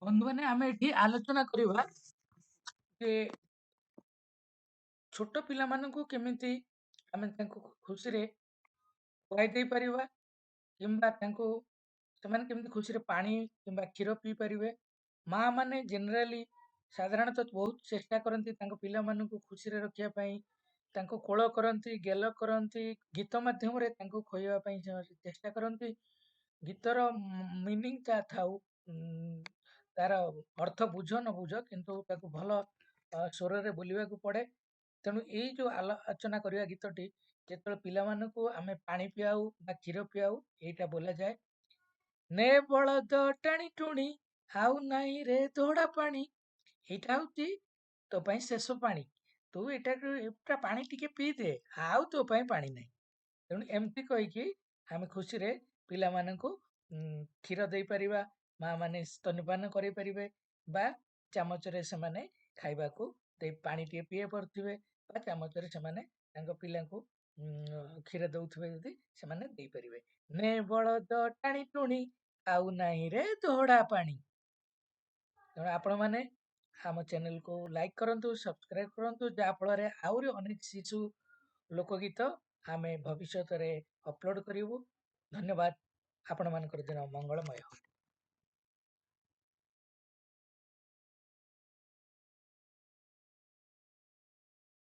ବନ୍ଧୁମାନେ ଆମେ ଏଠି ଆଲୋଚନା କରିବା ଯେ ଛୋଟ ପିଲାମାନଙ୍କୁ କେମିତି ଆମେ ତାଙ୍କୁ ଖୁସିରେ ଖୁଆଇ ଦେଇପାରିବା କିମ୍ବା ତାଙ୍କୁ ସେମାନେ କେମିତି ଖୁସିରେ ପାଣି କିମ୍ବା କ୍ଷୀର ପିଇ ପାରିବେ। ମା ମାନେ ଜେନେରାଲି ସାଧାରଣତଃ ବହୁତ ଚେଷ୍ଟା କରନ୍ତି ତାଙ୍କ ପିଲାମାନଙ୍କୁ ଖୁସିରେ ରଖିବା ପାଇଁ, ତାଙ୍କୁ କୋଳ କରନ୍ତି, ଗେଲ କରନ୍ତି, ଗୀତ ମାଧ୍ୟମରେ ତାଙ୍କୁ ଖୁଆଇବା ପାଇଁ ଚେଷ୍ଟା କରନ୍ତି। ଗୀତର ମିନିଂ ଟା ଥାଉ, ତାର ଅର୍ଥ ବୁଝ ନ ବୁଝ କିନ୍ତୁ ତାକୁ ଭଲ ସ୍ୱରରେ ବୋଲିବାକୁ ପଡେ। ତେଣୁ ଏଇ ଯୋଉ ଆଲୋଚନା କରିବା ଗୀତଟି ଯେତେବେଳେ ପିଲାମାନଙ୍କୁ ଆମେ ପାଣି ପିଆଉ ବା କ୍ଷୀର ପିଆଉ ଏଇଟା ବୋଲାଯାଏ। ନେ ବଳଦ ଟାଣି ଟୁଣି ଆଉ ନାହିଁ ରେ ଧୋଡା ପାଣି, ଏଇଟା ହଉଛି ତୋ ପାଇଁ ଶେଷ ପାଣି, ତୁ ଏଟା ପାଣି ଟିକେ ପିଇଦେ, ଆଉ ତୋ ପାଇଁ ପାଣି ନାହିଁ। ତେଣୁ ଏମିତି କହିକି ଆମେ ଖୁସିରେ ପିଲାମାନଙ୍କୁ କ୍ଷୀର ଦେଇପାରିବା, ମା ମାନେ ସ୍ତନ୍ୟପାନ କରିପାରିବେ ବା ଚାମଚରେ ସେମାନେ ଖାଇବାକୁ ପାଣି ଟିକେ ପିଇ ପାରୁଥିବେ ବା ଚାମଚରେ ସେମାନେ ତାଙ୍କ ପିଲାଙ୍କୁ କ୍ଷୀର ଦଉଥିବେ ଯଦି ସେମାନେ ଦେଇପାରିବେ। ନେ ବଳଦ ଟାଣି ଟୁଣି ଆଉ ନାହିଁ ରେ ଧୋଡା ପାଣି। ତେଣୁ ଆପଣମାନେ ଆମ ଚ୍ୟାନେଲକୁ ଲାଇକ୍ କରନ୍ତୁ, ସବସ୍କ୍ରାଇବ କରନ୍ତୁ, ଯାହାଫଳରେ ଆହୁରି ଅନେକ ଶିଶୁ ଲୋକଗୀତ ଆମେ ଭବିଷ୍ୟତରେ ଅପଲୋଡ କରିବୁ। ଧନ୍ୟବାଦ। ଆପଣମାନଙ୍କର ଦିନ ମଙ୍ଗଳମୟ।